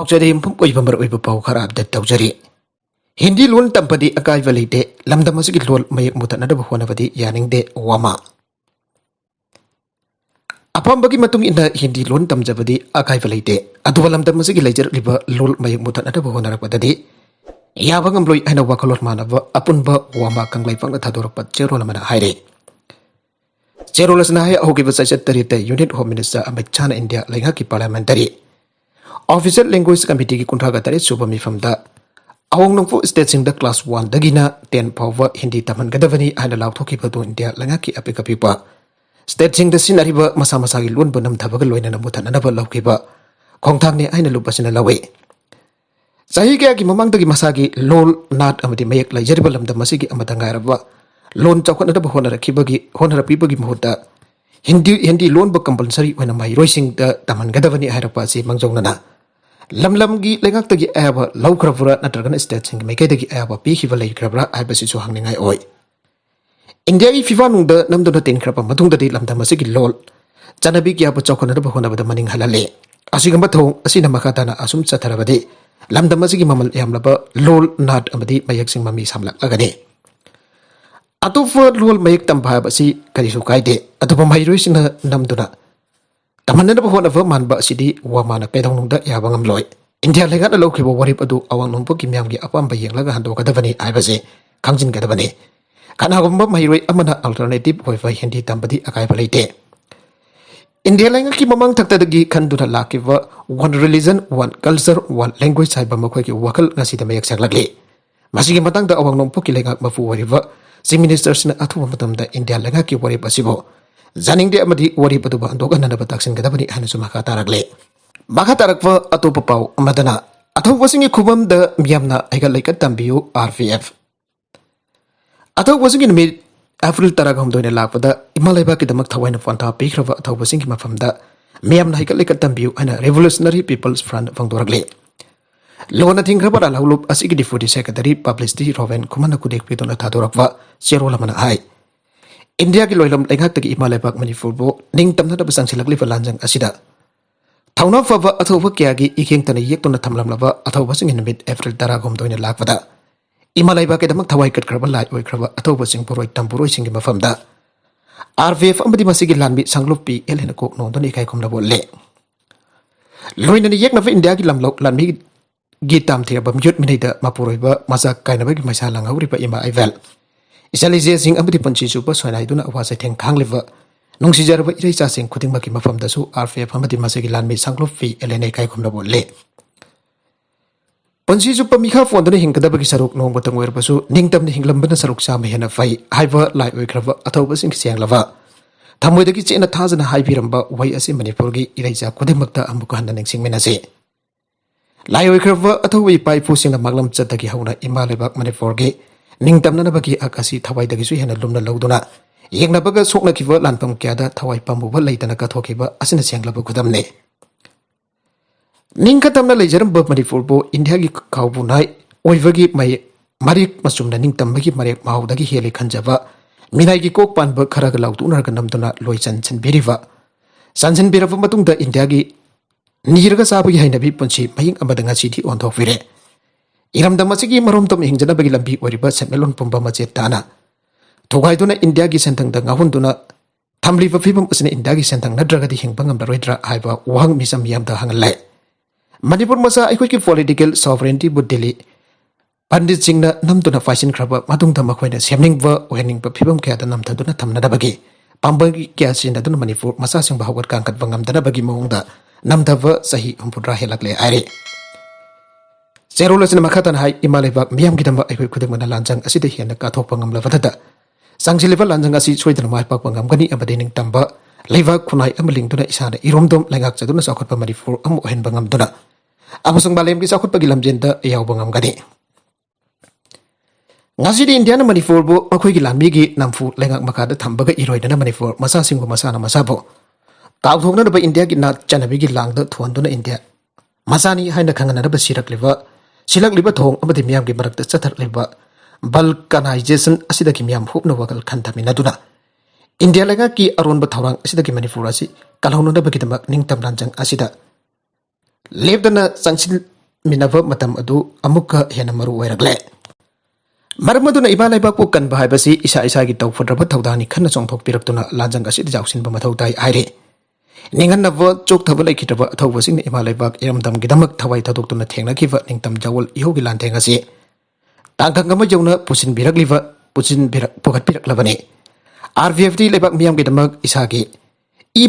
ꯂꯥꯎꯖꯔꯤ ꯃꯐꯝ ꯑꯣꯏꯕ ꯃꯔꯨꯑꯣꯏꯕ ꯄꯥꯎ ꯈꯔ ꯑꯞꯗꯦꯠ ꯇꯧꯖꯔꯤ ꯍꯤꯟꯗꯤ ꯂꯣꯟ ꯇꯝꯕꯗꯤ ꯑꯀꯥꯏꯕ ꯂꯩꯇꯦ ꯂꯝꯗꯝ ꯑꯁꯤꯒꯤ ꯂꯣꯟ ꯃꯌꯦꯛ ꯃꯨꯠꯊꯠꯅꯗꯕ ꯍꯣꯠꯅꯕꯗꯤ ꯌꯥꯅꯤꯡꯗꯦ ꯋꯥꯃꯥ ꯑꯄꯥꯝꯕꯒꯤ ꯃꯇꯨꯡ ꯏꯟꯅ ꯍꯤꯟꯗꯤ ꯂꯣꯟ ꯇꯝꯖꯕꯗꯤ ꯑꯀꯥꯏꯕ ꯂꯩꯇꯦ ꯑꯗꯨꯕꯨ ꯂꯝꯗꯝ ꯑꯁꯤꯒꯤ ꯂꯩꯖꯔꯛꯂꯤꯕ ꯂꯣꯟ ꯃꯌꯦꯛ ꯃꯨꯠꯊꯠꯅꯗꯕ ꯍꯣꯠꯅꯔꯛꯄꯗꯗꯤ ꯌꯥꯕ ꯉꯝꯂꯣꯏ ꯍꯥꯏꯅ ꯋꯥꯈꯜꯂꯣꯟ ꯃꯥꯟꯅꯕ ꯑꯄꯨꯟꯕ ꯋꯥꯃꯥ ꯀꯪꯂꯩꯄꯥꯛꯅ ꯊꯥꯗꯣꯔꯛꯄ ꯆꯦꯔꯣꯜ ꯑꯃꯅ ꯍꯥꯏꯔꯤ ꯆꯦꯔꯣꯜ ꯑꯁꯤꯅ ꯍꯧꯈꯤꯕ ꯆꯩꯆꯠ 8ꯇ ꯌꯨꯅꯤꯌꯟ ꯍꯣꯝ ꯃꯤꯅꯤꯁꯇꯔ ꯑꯃꯤꯠ ꯁꯥꯍꯅ ꯏꯟꯗꯤꯌꯥ ꯂꯩꯉꯥꯛꯀꯤ ꯄꯥꯔꯂꯤꯌꯥꯃꯦꯟꯇꯔꯤ ऑफिशियल लैंग्वेज कमिटी की कुंठा तरह सूब मीफम अवोंगनोंफो स्टेट क्लास 1 दगिना 10 फाव हिंदी तमनगदबनी है लाथोखिबदो इंडिया लंगाकी अपिक अपिक स्टेट सिनरीब मसा मसा की लोन नमथबग लोइनना मुथननब लौखिब खोंथांगने है लुपसिन लवे चाही क्या की ममांगदगी मसा की लोल नाट अमदी मयक लैजरिब लमदम मसिगी अमदंगारब लोन चौखनदब होनरपीबगी मुहुत हिंदी लोन कंपलसरी होना महिरोइसिंग तमनगदबनी है मंगजौनना लम लम की लेंगाक्तगी आयाब लौख्रब्रा नत्रगन स्टेटसिंग मेकेदगी आयाब पीखिब लैख्रब्रा हाइबसिसु हांगनिंगाई ओय इंडिया की फिफा नुंग नमदुना तेनख्रब मथुंगददी लमदम असिगी लोल चनबी कियाब चौखनदब होनबद मनिंग हलले असिगंब थोंग असिना मखाताना असुम चथरबदि लमदम असिगी ममल यामलब लोल नाट अमदी मयक्सिंग ममी सामलगने अतोप लोल मयक तंभाबसी करिसु कायदे अतोप महिरोइसिंग नमदुना तमन्नब होनब मानब असिदी वामाना पेदौनुंगदा याबंगमलोय इंडिया लेगाना लौखिबो वरिप अदु अवांगनोंपो की म्यामगी अपांब येंगलगा हंदोगदबनी आइबसे खांजिनगदबनी कनागुंब महिरोइ अमना अल्टरनेटिव होइबा हिंदी तंबदी अकाइबा लेते इंडिया लेगाकी ममंग थक्तदगी खंदुना लाकिब one religion one culture one language हाइबा मखोयकी वखल ngasiदा मयक सकलगले मसिगी मतंगदा अवांगनोंपो की लेगाक मफु वरिबा चीफ मिनिस्टर्सना अथुबा मतमदा इंडिया लेगाकी वरिप असिबो जानिंगदे अमदी वरी पदुबा अंदोगननब ताक्सिनगदबनी हानसु मखा तारगले मखा तारकवा अतोप पाउ अमदना अथौबसिंगी खुबमद मियामना आइगा लैकत तंबियु आरपीएफ अथौबसिंगी निमित एप्रिल 16 लापदा इमालैबा किदमक थवाइना फंथा पीख्रवा अथौबसिंगी मफमदा मियामना आइगा लैकत तंबियु हाना रेवोल्यूशनरी पीपल्स फ्रंट फंगदोरगले लोना थिंग्रबा लाहुलुप असिगी डिप्यूटी सेक्रेटरी पब्लिसिटी रोवेन खुमना कुदेक पिदोना थादोरकवा चेरोलमना हाय इंडिया की लोइलम लेंगाक्तगी इमा लेबाक मणिपुरबो निंगतमनदब संगसिलगलिबा लांजंग असिदा थौना फबा अथौबा क्यागी इखेंगतना येक्तोना थमलमलबा अथौबसिंग निमित एप्रिल 16 लाकबदा इमा लेबाकेदमक थवाई कटखरबा लाई ओइखरबा अथौबसिंग पुरोइ तंपुरोइसिंग मफमदा आरवीएफ अमदि मसिगी लानबी संगलुपी एलेना कोक नोंदोनि इकाई खुमनबो ले लोइननि येकनबा इंडिया की लमलौक लानबी गी तामथेरबा म्युट मिनैदा मपुरोइबा मजाक काइनबगी मैसा लांगौरिबा इमा आइवेल इसालिजे सिंह अमदी पंची सुपर सोनाइदुना अवासे थेंग खांगलिबा नुंगसिजरबा इरेचा सिंह खुदिंगमकी मफमदसु आरपीएफ अमदी मसिगी लानबी संगलुपी एलेना इकाई खुमनबो ले पंची सुपर मिखा फोनदुना हिंगदबगी सरुक नोंगबतंग ओइरबसु निंगतमनि हिंगलंबना सरुक साम हेना फै हाइबा लाई ओइख्रबा अथौबसिंग सेंगलबा थमोइदगी चेना थाजना हाइबिरंबा वै असि मणिपुरगी इरेचा खुदिंगमक्ता अमुक हन्ना निंगसिंगमेनासे लाई ओइख्रबा अथौबि पाइपुसिंगना मगलम चतगी हौना इमा लेबाक मणिपुरगी निंगतमनबगी अकासी थवाइदगिसु हेना लुमना लौदुना येंगनबगा सोकनखिबा लानफम क्यादा थवाइ पामुबा लैतना कथोखिबा असिना सेंगलबा खुदमने निंगखतमना लैजरंबा मणिपुरबो इंडिया की खाउबुनाइ ओइबगी मरिक मसुमना निंगतमबगी मरेक माउदगी हेले खंजबा मिनाइगी कोक पानबा खरग लाउतुनरग नमदुना लोइचन छनबिरिबा संजनबिरबा मतुंगदा इंडिया की नीरगा साबगी हाइनबी पुंसी मयिंग अमदंगा सिटी ओंथोकफिरे इरमदम असिगी मरोमतम हिंजनबगी लंबी ओरिबा सेटमेलोन पुंबा मचे ताना थोगाइदुना इंडिया की सेंथंगदा गाहुंदुना थमलिबा फिबम असने इंडिया की सेंथंग नद्रगदी हिंगबा ngamdaroidra हाइबा वहंग मिसम यामदा हंगलै मणिपुर मसा अखोइकी पॉलिटिकल सॉवरेनिटी बुद्धिली पंडित सिंहना नमदुना फाइसिन खरबा मदुंगदा मखोइना सेमनिंगबा ओहेनिंगबा फिबम क्यादा नमथदुना थमनदबगी पांबगी क्या सिनदुना मणिपुर मसा सिंह बाहुगत कांकत बंगमदनबगी मौंगदा नमदबा सही हुंपुद्रा हेलकले आइरे चेरोलसना मखातन हाई इमा लेबाक मियाम गिदम अखोइ खुदमना लांजंग असिदा हेना काथोकपा ngamlabadada संगसिलिबा लांजंग असि सोइदना माइपाकपा ngamgani abadi ning tamba लेबाक खुनाइ अमलिंगदुना इसाना इरोमदोम लेंगाक चदुना साखतपा मणिपुर अम ओहेनबा ngamduna अमसुंग बालेमगी साखतपगी लमजेनदा यावबा ngamgani ngasidi indiana Manipur बो मखोइगी लानमीगी नमफु लेंगाक मखादा थंबगा इरोइदना मणिपुर मसा सिंगबा मसाना मसाबो काउथोगनदबा इंडिया की नाट चनबीगी Langda थोंदुना India Masani हाइना खंगनदबा सिरकलिबा सिलकलिबा थोंग अमदि मियामगी मरकता चथरलिबा vulcanisation असिदगी मियाम हुपना वगल खंथमिनदुना India लेगा की अरोनबा थौरांग असिदगी मणिपुर असि कलहौनदबगिदमक निंगतम लांजंग असिदा लेबदना ꯃꯤꯅꯕ ꯃꯇꯝ ꯑꯗꯨ ꯑꯃꯨꯛꯀ ꯍꯦꯟꯅ ꯃꯔꯨ ꯑꯣꯏꯔꯛꯂꯦ ꯃꯔꯝ ꯑꯗꯨꯅ ꯏꯃꯥ ꯂꯩꯕꯥꯛꯄꯨ ꯀꯟꯕ ꯍꯥꯏꯕꯁꯤ ꯏꯁꯥ ꯏꯁꯥꯒꯤ ꯇꯧꯐꯗ꯭ꯔꯕ ꯊꯧꯗꯥꯡꯅꯤ ꯈꯟꯅ ꯆꯣꯡꯊꯣꯛꯄꯤꯔꯛꯇꯨꯅ ꯂꯥꯟꯖꯪ ꯑꯁꯤꯗ ꯌꯥꯎꯁꯤꯟꯕ ꯃꯊꯧ ꯇꯥꯏ ꯍꯥꯏꯔꯤ ꯅꯤꯡꯍꯟꯅꯕ ꯆꯣꯛꯊꯕ ꯂꯩꯈꯤꯗ꯭ꯔꯕ ꯑꯊꯧꯕꯁꯤꯡꯅ ꯏꯃꯥ ꯂꯩꯕꯥꯛ ꯏꯔꯝꯗꯝꯒꯤꯗꯃꯛ ꯊꯋꯥꯏ ꯊꯥꯗꯣꯛꯇꯨꯅ ꯊꯦꯡꯅꯈꯤꯕ ꯅꯤꯡꯇꯝ ꯖꯥꯋꯣꯜ ꯏꯍꯧꯒꯤ ꯂꯥꯟꯊꯦꯡ ꯑꯁꯤ ꯇꯥꯡꯀꯛ ꯑꯃ ꯌꯧꯅ ꯄꯨꯈꯠꯄꯤꯔꯛꯂꯕꯅꯤ RVFD leibak miyam gidamak isagi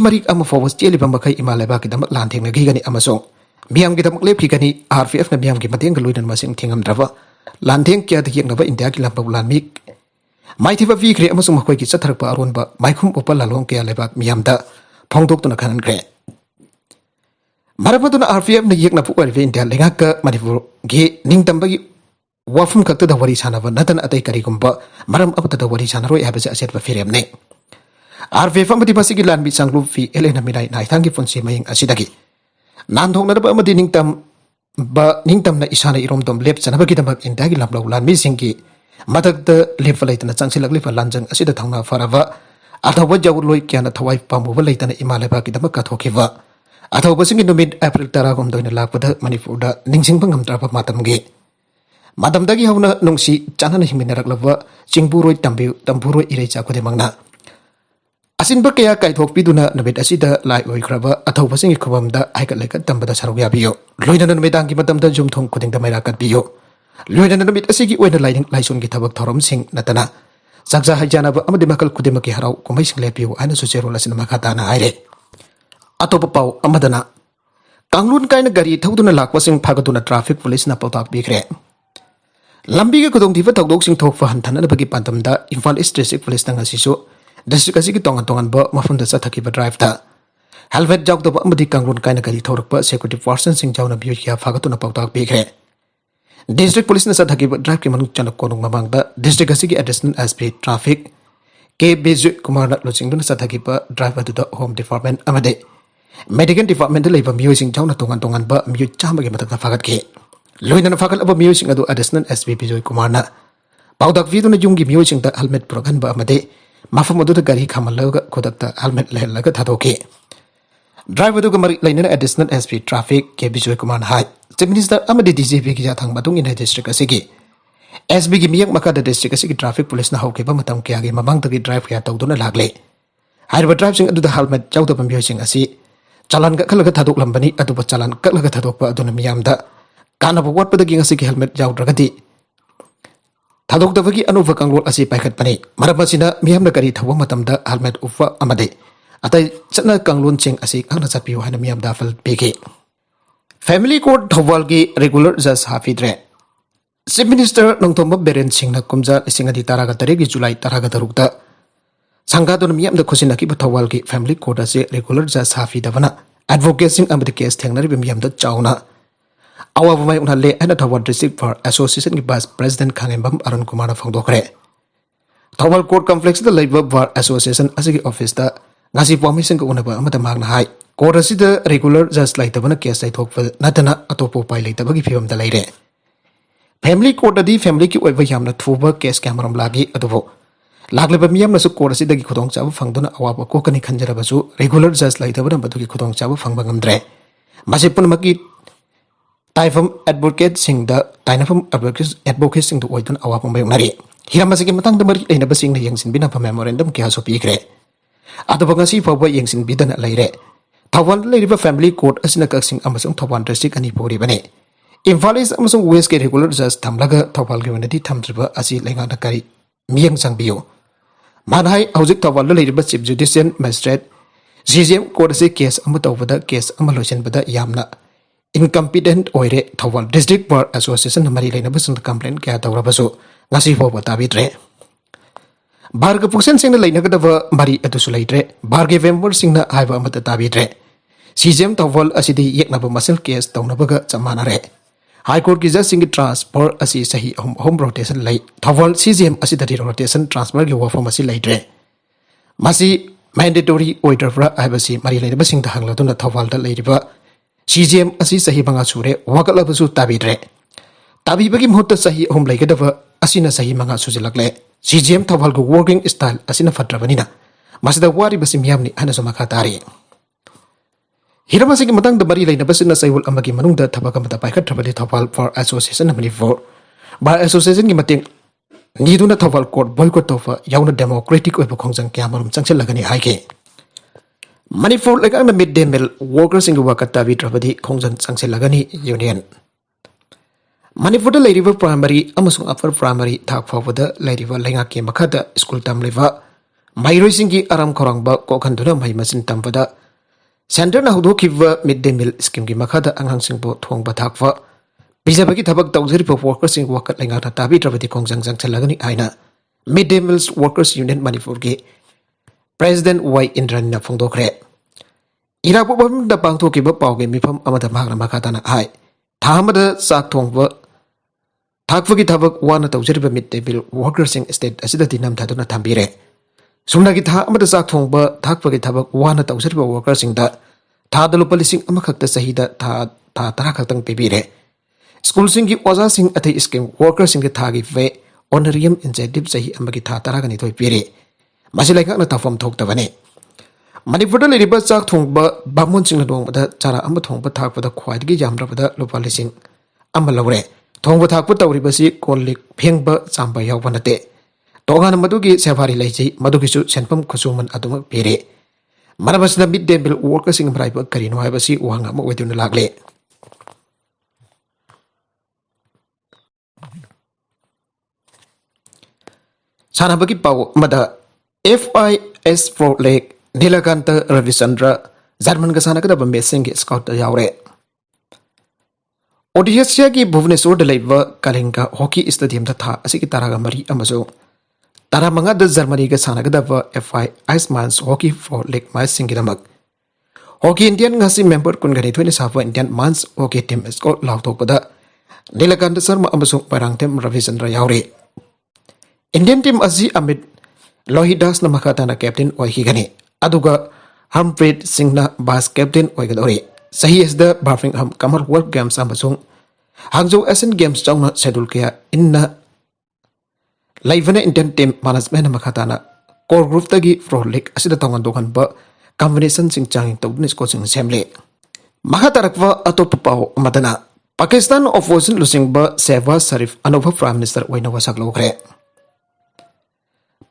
marik ama fawwas cheli bamakai ima leibak gidamak lantheng gani amasong miyam gidamak lepki gani RVF na miyam gi mateng galuidan masing thingam drava lantheng kya dhyek naba India ki lampau lanmik maithiba vi kre amasong makoi ki chatharak pa aron ba maikhum opal lalong kya leibak miyam da phongdok tuna khanan kre maramaduna RVF na yek na pu arve India lengak ka Manipur gi ningtambagi wafum kakta da wari sanava natan atai karigumba maram abata da wari sanaroi habase asetba firemne RVF amati basigi lanbi sanglu fi elena milai nai thangi funsi maying asidagi nandhong na ba amadi ningtam na isana iromdom lep chanabagi damak indagi lamlau lanmi singi matak da lep laitana changsilak lep lanjang asida thangna farava athawa jawloi kyana thawai pamu laitana imaleba ki damak kathokiwa athawa singi numit April 10 gomdoina lakpada Manipur da ningsing bangam trapa matamge Madamdagi hauna nungsi chana himinerakla chingburo tamburo irecha kudemangna asinba kaya kaithok piduna nabet asida lai oikraba athawbasing khubamda haikat lekat tambada sarugya biyo loina namedangi matamda jumthong kudingda mairakat biyo loina namit asigi oina laisun gi thabak thorom sing natana sakja haijana ba amadi makal kudemaki harau kumai sing lepiyo aina suchero lasina makata na aire atopa pau amadana kanglun kaina gari thawduna lakpasing phagaduna traffic police na pautak bikre lambi ke kudong diva tawdok sing thok fa hanthana bagi pantamda Imphal East District Police nang asisu district asigi tongan ba mafunda sathaki ba drive ta helmet jawk da amadi kangrun kaina kali thorak pa security person sing jawna biyo kya phagatuna pautak bikre district police na sathaki ba drive ki manu chanak konung mamang da district asigi additional SP traffic ke Beju Kumar na losing dun sathaki ba drive adu da home department amade medical department da leiba miyo sing jawna tongan ba miyo chama ge matak phagat ke loina na fakal aba music adu additional SPP Joy Kumar na paudak video na jungi music da helmet progan ba amade mafam adu da gari khamalaga kodakta helmet lehalaga thadoke driver du gamari laina additional SP traffic ke Joy Kumar hai chief minister amade DGP ki jathang batung in district asigi SB gi miyak makada district asigi traffic police na hauke ba matam kya ge mamang tagi drive kya tawduna lagle harba drive sing adu da helmet chawda ba music asi chalan ga khalaga thadok lambani adu ba chalan kaklaga thadok ba aduna miyam da Kana buat pada ginga sigi helmet jauh dragati. Thadok da bagi anu vakanglol asi paikat pani. Marapasina miyam na kari thawa matam da helmet ufa amade. Atai chana kanglon ching asi angna sapiyo hana miyam da fal peke. Family court thawal gi regular judge hafidre. Chief Minister nongthomba Beren Singh na kumja isingadi taraga taregi July taraga tarukda. Sanggadon miyam da khusinaki ba thawal gi family court ase regular judge hafidavana. Advocating amade case thengnari miyam da chauna. Awal pemain unhalle ana Thawal District Bar Association ki Vice President Khangembam Arun Kumar phangdokre. Thawal Court Complex da Labor Bar Association asigi office da ngasi permission ko unaba amata magna hai. Court asida regular judge laitabana case lai thokpa natana atopo pai laitabagi phibam da laire. Family court adi family ki oiba yamna thuba case kamaram lagi adubo. Lagleba miyam na su court asida gi khudong chabu phangduna awaba ko kani khanjarabasu regular judge laitabana badu gi khudong chabu phangba ngamdre. Masipun maki Taifam advocate sing da tainafam advocate sing da oidun awapam bayong nari. Hiramasi ki matang damari ay nabasing na yang sinbina pa memorandum kaya so pikre. Ato ba ngasi pawa yang sinbida na layre. Tawan layriba family court asina kaksing amasong Tawan district ani puri bane. Imphal East amasong West ke regular judge tamlaga Tawan community tamdriba asi lenga na kari miyang sang biyo. Manhay haujik Tawan layriba chief judicial magistrate CGM court asi case amatawada case amalosin bada yamna incompetent oire Thawal District Bar Association mari laina basung complaint kaya tawrabasu ngasi foba tabitre barga puksen singna laina kadava mari atusu laitre barga member singna haiba amata tabitre CGM Thawal asidi yeknaba masal case tawnabaga chamanare High Court ki judge singi transfer asi sahi home rotation lai Thawal CGM asidari rotation transfer gi wafam asi laitre masi mandatory order fra haibasi mari laina basing da hangladuna Thawal da lairiba CGM asi sahi manga sure wakalabasu tabidre tabi bagi muhutta sahi hom laigadawa asina sahi manga sujelakle CGM Thawal go working style asina fatrabanina masida wari basim yamni hana soma khatari Hiram asing matang da mari lain basina saywal amagi manungda thabak amata paikat thabali Thopal for Association amani for Bar Association gi mating niduna Thopal court boycott tofa yauna democratic oiba khongjang kyamarum changchel lagani haike Manipur like ang midday meal workers in wakata vitrabadi khongjang changchel lagani union Manipur da lairiba primary amasung upper primary thak fawada lairiba lenga ke makada school tam leva mairoi singi aram khorangba kokhanduna mai masin tampada Center na hudo kiva midday meal scheme gi makada anghang singbo thongba thakwa bijabagi thabak tawjari for workers in wakat lenga na tabi trabadi khongjang changchel lagani aina midday meals workers union Manipur gi President Y Indran na phongdokre irapu bam da pangtho ki ba pawge mifam amada magna makata na hai thamada sak thongba thakwa gi thabak wana tawjari ba midday meal workers in state asida dinam thaduna thambire sumna gi tha amada sak thongba thakwa gi thabak wana tawjari ba workers in da tha da lupa lising amakhakta sahida tha tara khaktang pibire school sing gi oza sing athai scheme workers sing gi tha gi ve honorarium incentive sahi amagi tha tara gani thoi pire masilai khakna tafam thok tabane Manipur da liriba chak thongba bamon sing na dong da chara am thongba thakpa da khwai gi jamra da lupa lising am lawre thongba thakpa tawriba si kolik phengba chamba yawba nate Tongan madugi safari laiji madugi su senpam kusuman adumak pire manabasna midday meal workers sing mrai ba karino hai basi wanga mo wedun lagle sana bagi pau mada FIS for Lake Nilakanta Ravisandra Zarman ka sana kada ba messing scout yaure Odisha gi Bhubaneswar da laiba Kalinga hockey stadium da tha asiki taraga mari amaso Tara manga da Germany ga sana kada ba FI Iceman's Hockey for Lake Mais Singidamak. Hockey Indian ngasi member kun gani 27 Indian Mans Hockey team escort lautok pada Nilakanta Sarma amasung parang team Ravisandra yaure. Indian team azi Amit Lohidas na makata na captain oiki gani. Aduga Harmpreet Singh na bas captain oigadori. Sahi is the Birmingham Commonwealth Games amasung Hangzhou Asian Games chong na schedule kaya inna Laivana Indian team management makatana core group tagi pro league asida tongan dokan ba combination sing changing tawnis ko sing semle makatarakwa atop pao madana Pakistan opposition losing ba Shehbaz Sharif anova prime minister waina wasaklo kre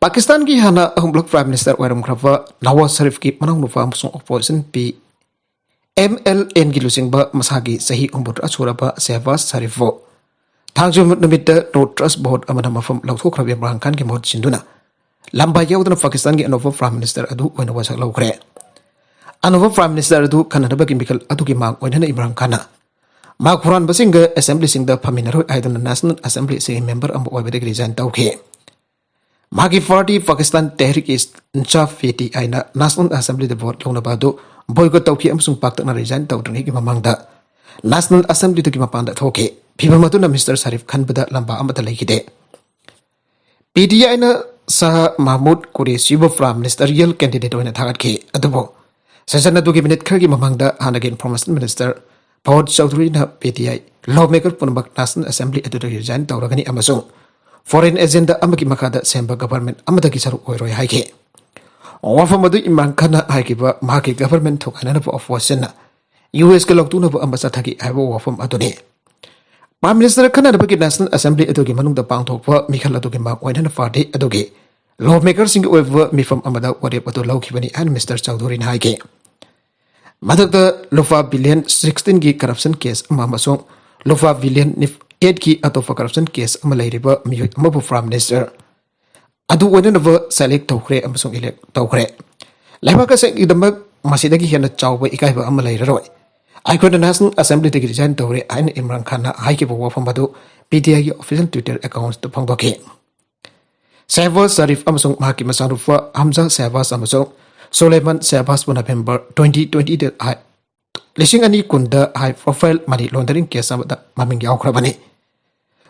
Pakistan ki hana humblok prime minister wairam khrava Nawaz Sharif ki manang nufa amsung opposition pi MLN ki losing ba masagi sahi umbur asura ba Shehbaz Sharif vo Thangju numita no trust board amana mafam lauthok khabe Imran Khan ki mod sinduna lamba yawdana Pakistan ki anova prime minister adu oina wasak laukre anova prime minister adu kanada ba ki mikal adu ki mang oina Imran Khan ma Quran basinga assembly singda paminaro aidana national assembly se member am oibede resign tawke magi party Pakistan Tehrik Insaf fiti aina national assembly de vote lona badu boycott tawki amsung pakta na resign tawdani ki mamangda national assembly to ki mapanda thoke Piba matuna Mr. Sharif Khan bada lamba amata laikide. PDI na sa Mahmud Qureshi wa Prime Ministerial candidate oina thagat ke adubo. Session adu ki minute khagi mamangda hanagi information minister Pawad Chowdhury na PDI lawmaker punbak National Assembly adu resign tawragani amasung foreign agenda amaki makada semba government amata ki saru oiroi haike. Wafam adu Imran Khan na haike ba mahaki government thokana na of wasena US ka loktuna ba ambasa thagi aibo wafam adu ne. Prime Minister Khan bagi National Assembly adugi manung da pangthokpa mikhal adugi mak oina party adugi lawmaker sing over mifam amada warep adu lawkhibani and Mr. Chowdhury na haike madakta lufa billion 16 gi corruption case amasong lufa billion 8 ki atofa corruption case amalairiba miyoy amabu Prime Minister adu oina na select tawkhre amasong elect tawkhre laibaka se idamak masidagi hena chawba ikaiba amalairaroi Aikon National Assembly de resign tawre ain Imran Khan na haike bo wafam badu PTI gi official Twitter account to phangdoke Shehbaz Sharif amasung mahaki masarufa Hamza Shehbaz amasung Suleiman Shehbaz November 2020 de lising ani kunda high profile money laundering case amada maming yaukhrabani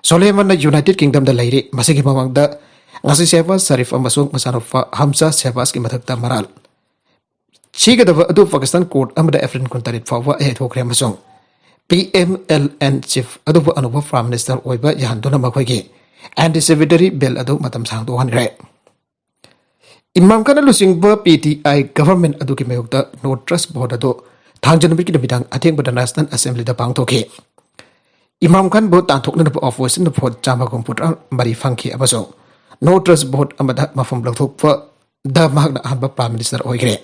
Suleiman na United Kingdom da lairi masigi mamangda ngasi Shehbaz Sharif amasung masarufa Hamza Shehbaz ki mathakta maral Chigadava adu Pakistan court amada Efren Kuntarit fawa thokre amasung PMLN chief adu anuba Prime Minister oiba yahanduna makhoi anti-secretary bill adu matam sang do hanre Imam Khan lusing ba PTI government adu ki mayukta no trust board adu थांजनबी की नमिदांग अथेंबदा national assembly दा पांगथोके इमाम खान बो तांथोकनब opposition vote चामा computer मरी फंकी अबसो no trust vote अमदा मफम लौथोकप द मागना अहम प्राइम मिनिस्टर ओइग्रे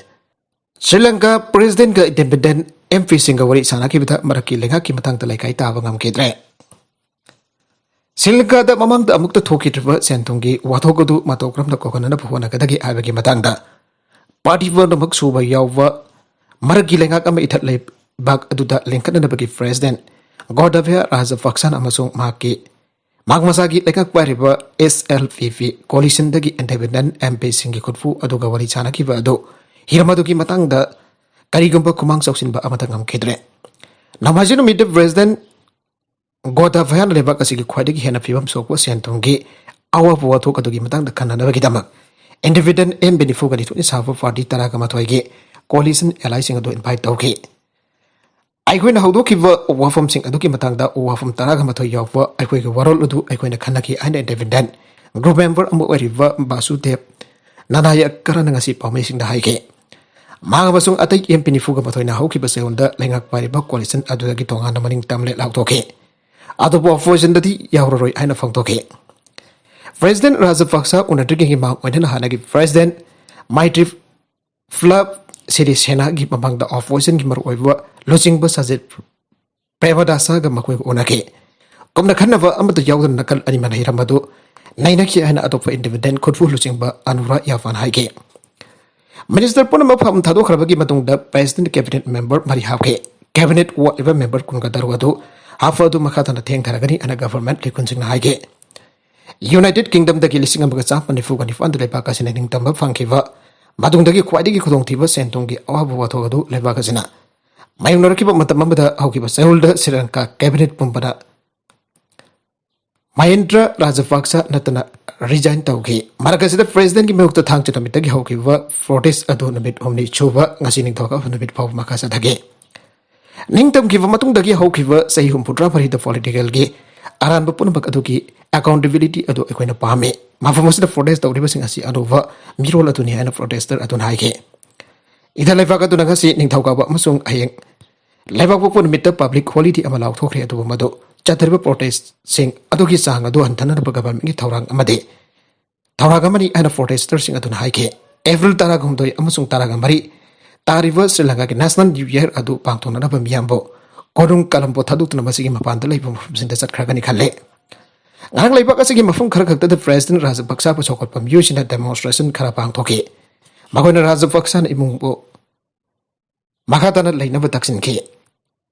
श्रीलंका प्रेसिडेंट का इंडिपेंडेंट एमपी सिंह वरी साना की बिथा मरकी लेंगा की मतंग तलाइकाई ताब ngamkedre श्रीलंका द ममंग द अमुक थोकिट्रब सेंतुंगी वाथोकदु मतोक्रम द कोकनन भोना कदगी आबगी मतंग द पार्टी वर्नमक सुबा याव मरकी लेंगा कम इथत ले बाग अदुदा लेंकननबगी प्रेसिडेंट गोडभ्या राजपक्षन अमसुंग माकी मागमसागी लेखक पारिब SLPP कोलिशन दगी इंडिपेंडेंट एमपी सिंह खुदफु अदुगा वरी साना की बदो हिरमदुगी मतंग द करीगुंबा कुमांग सौसिनबा अमता ngamkedre नमाजिनु मिड प्रेसिडेंट गोडभ्या लेबाक असिगी ख्वाइदगी हेना फिबम सोकवा सेंतुंगी अवाब वाथोक अदुगी Matang the खननबगी Damak independent M बेनिफो गनि थुनि साबो पार्टी तरागा मथोइगे कोलिशन एलाई सिंह दो इनवाइट तौके अखोइन हौदोखिब वाफम सिंह अदुकी मतंगदा वाफम तरागा मथोइ याव अखोइगे वरोल अदु अखोइन खनकी आइन इंडिपेंडेंट ग्रुप मेंबर अमु ओरिब बासुदेव नानाय करन ngasi पाउमे सिंह दा हाइगे मागबसुंग अतै एम बेनिफो गा मथोइना हौखिब सेउंदा लेंगाक पारिब कोलिशन अदुदगी तोंगान मनिंग तमले लाउतोके अदुबो ऑपोजिशन दि यावरोय आइन फंगतोके प्रेसिडेंट राजपक्सा उनटगी मांग ओइना हानागी प्रेसिडेंट माइट्री फ्लब सिरी सेना की ममंग ऑपोजिशन की मरओइब लोचिंग सजित प्रेमदासा मखोई उनके कमना खन्नब अमद यावदन नकल अनिमन हिरमदु नैनकी आइना अतोप इंडिपेंडेंट खुदफु लोचिंग अनुरा याफान हाइगे मिनिस्टर पुनम फम थादो खरबगी मतुंग द प्रेसिडेंट कैबिनेट मेंबर मरि हाके कैबिनेट वाइब मेंबर कुनगा दरवदु हाफदु मखातन थेंग थरगनी अन गवर्नमेंट लिकुनसिंग हाइगे यूनाइटेड किंगडम दगी लिसिंग अमगा चापनिफु गनि फंद लेपा कासिने निंग तंब फंखिबा मादुंगदगी ख्वाइदगी खुदोंथिबा सेंतोंगी अवाब वाथोगदु लेबा कासिना मायुंगनरकिबा मतम अमदा हौकिबा सेउल्ड श्रीलंका कैबिनेट पुंबना महेंद्र राजपक्सा नतना रिजाइन तौगे मरकसिदा प्रेसिडेंट की मेउक्ता थांग चतमितगी हौकिबा प्रोटेस्ट अदु नमित ओमनी छुबा ngasi निंगथोका नमित फाव मखासा धगे निंगतम की मतुंगदगी हौकिबा सही हुमपुत्रा फरिदा पॉलिटिकल गे अरानब पुनबक अदुगी अकाउंटेबिलिटी अदु अखोइना पामे माफमसिदा प्रोटेस्ट तौरिबसिंग असि अनुवा मिरोल अदुनि आइना प्रोटेस्टर अदुन हाइगे इधा लेबाक अदुना ngasi निंगथौकाबा अमसुंग हयेंग लेबाक पुन मित पब्लिक क्वालिटी अमा लाउथोखरे अदु मदो चातरब प्रोटेस्ट सिंग अदुगी सांग अदु हंथनरब गवर्नमेंट की थौरांग अमदे थौरांग अमनि आइना प्रोटेस्टर सिंग अदुन हाइगे एप्रिल ताराग हुमदोय अमसुंग ताराग मरि तारिब श्रीलंका की नेशनल न्यू ईयर अदु पांगथोननब मियामबो कोरुंग Colombo थादुतुना मसिगी मपानद lab मफुमसिंदा चटखरगनि खल्ले ngang leibak asigi mafum khara khakta the president Rajapaksa pa chokot pam yusina demonstration khara pangthoke magoina Rajapaksa na imung bo makhatana leina ba taksin ke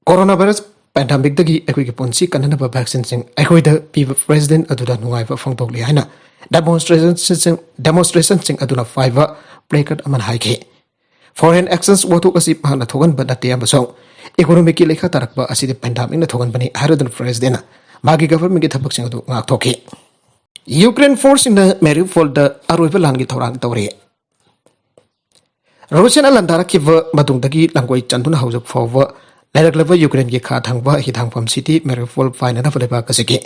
coronavirus pandemic dagi ekoi ki ponsi kanana ba vaccine sing ekoi da pi president aduda nungai ba phangtok le haina demonstration sing aduna five placard aman haike foreign actions wotu asi phana thogan ba natia ba song economic ki lekha tarakba asi de pandemic na thogan bani haradan president मागी government की थबक सिंह दु ngakthokhe Ukraine force in Mariupol द अरोइब लानगी थौरांग तौरे रशियन लंदारा की मदुंगदगी लंगोई चंदुना हौजक फाव लेरकलब यूक्रेन की खा थांगबा हिथांगफम city मेरिउपोल फाइनना फलेबा कसगे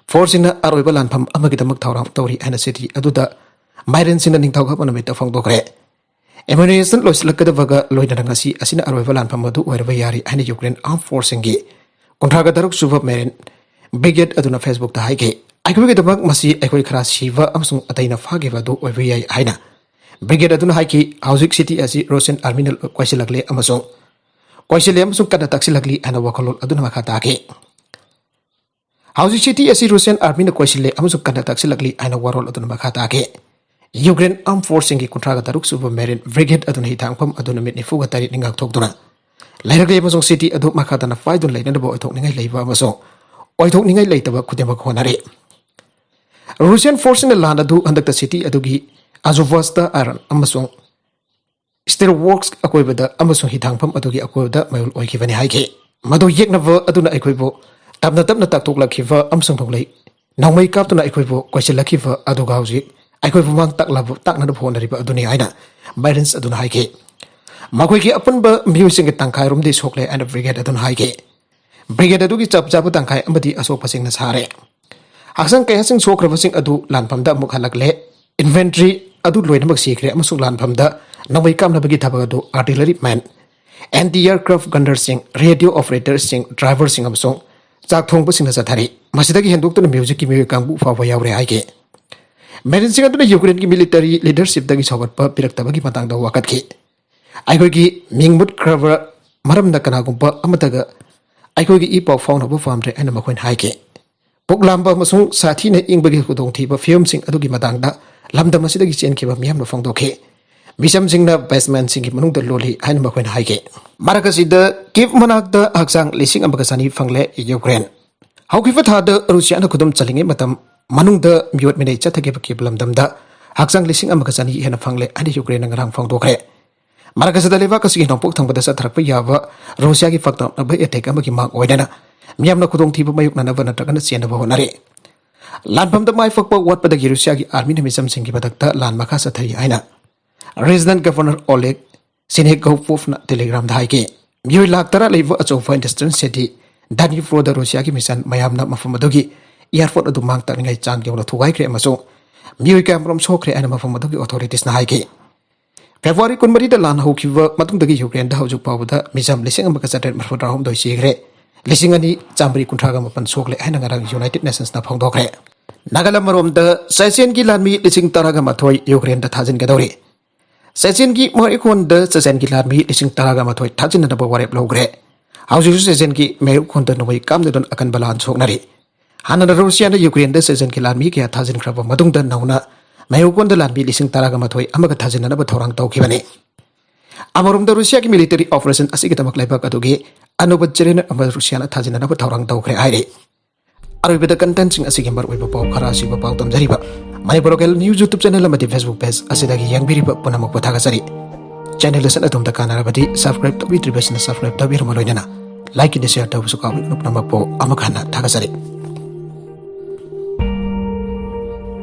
force in अरोइब लानफम अमगी Damak थौरांग तौरी N city अदुदा माइरेन sin निंगथौगा पनमित फंगदोखरे ammunition लोसलकदबगा लोइनरंगसी असिना अरोइब लानफम मदु ओरबा यारी एन यूक्रेन आर्म फोर्स सिंगी कुंठागा दरुक सुब मेरिन ब्रिगेड अदुना फेसबुक ता हाइगे आइखोगे दमक मसी आइखोइ खरा सिवा अमसुंग अतैना फागेबा दु ओइबे याइ हाइना ब्रिगेड अदुना हाइकी हाउजिक सिटी असि रोशन आर्मिनल क्वाइसिलकले अमसुंग क्वाइसिले अमसुंग कना ताक्सिलकली अना वखलोल अदुना मखा ताके हाउजिक सिटी असि रोशन आर्मिनल क्वाइसिले अमसुंग कना ताक्सिलकली अना वरोल अदुना मखा ताके यूक्रेन आर्म फोर्स सिंगी कुंट्रागा तरुक सुब मेरिन ब्रिगेड अदुना हिथांगफम अदुना मिट निफुगा तारि निंगाक थोकदुना लाइरकले अमसुंग सिटी अदु मखा तना फाइदुन लाइनदबो ओइथोकनिङै लैबा अमसुंग ओइथोकनिङै लैतबा खुदेमक होनारे रूसियन फोर्स इन लान अदु हंदक सिटी अदुगी अजुवास्ता आरन अमसुंग स्टेल वर्क्स अकोइबदा अमसुंग हिथांगफम अदुगी अकोइबदा मयुल ओइखिबनि हाइगे मदो येकनब अदुना अखोइबो तबना तबना ताक्तोकलखिब अमसुंग थोंलै नौमै कापतुना अखोइबो क्वेश्चनलखिब अदुगा हौजि अखोइबो मांग ताकनब होनरिबा अदुनि आइना बाइडेंस अदुना हाइगे मखोइगी अपनबा म्यूसिंग तंखाइरुमदि सोकले एंड ब्रिगेड अदुना हाइगे ब्रिगेड अदुगी चप चाप तंखाइ अमदि असोकपसिंग सारे हक्संग कयसिंग सोक्रबसिंग अदु लानफमदा अमुक हलकले इन्वेंटरी अदु लोइनमक सीखरे अमसुंग लानफमदा नवै कामनबगी थबक अदु artillery man anti-aircraft gunnersing, radio operatorssing, driversing amsong chak thongbasing na sathari masidagi hendokna music ki mi kangbu fawa yaure haike Marine aduna Ukraine ki military leadership dagi sawatpa piraktabagi matangda wakat ki aigogi mingmut krava maramda kanagumpa amataga aigogi ipaw fawnaba famre aina makoin haike poklamba masung sathi na ingbagi khudong thiba film sing adugi matangda lamda masidagi chen kiba miyamna fangdokhe misam singna basement singi manungda loli aina makoin haike marakasida kif manakda haksang lising ambakasani fangle Ukraine haukifa thada Russia na khudum chalinge matam manungda miwat minai chathage baki blamdamda haksang lising ambakasani hena fangle ani Ukraine ngarang fangdokhe marakasida leva kasigi nopok thangbada sa tharakpa yaba Russia gi fakta abai attack amagi mak oidana miyamna khudong thiba mayuk na navana takana siena ba honare lanpamda mai fakpa watpada gi Russia gi army na misam singi badakta lan makha sa thai aina Resident Governor Oleg Sinekopov na telegram da haike mioi laktara leva achofa industry city dani froda Russia gi mission mayamna mafamadogi airport adu mang ta ngai chang yona thugai kre amaso mioi kamrom sokre ana mafamadogi authorities na haike February 13 da lan hokiwa matungdagi Ukraine da haujuk pawda misam lising amaka chatet marfota hom doi sigre lising ani chambri kunthraga mapan sokle aina ngarang United Nations na phongdokre Nagalam marom da Saisen gi lanmi lising taraga mathoi Ukraine da thajin gadori Saisen gi moi khon da Saisen gi lanmi lising taraga mathoi thajin na ba warep logre hauju Saisen gi mai khon da noi kam don akan balan soknari hana da Russia na Ukraine da Saisen gi lanmi kya thajin khraba madung da nauna mai khon da lanmi lising taraga mathoi amaga thajin na ba thorang tawkhibani amarum da Russia gi military operation asigi tamak laiba kadugi anubajjeren ama Russia na thajin na ba thorang tawkhre aire arubida content sing asigi mar oiba paw khara siba paw tamjariba Manipur local news YouTube channel amati Facebook page asidagi yangbiriba punamak pathaga sari channel san atum ta kanarabati subscribe to be subscribe to be romaloidana like and share to busuka namak po amakana thaga sari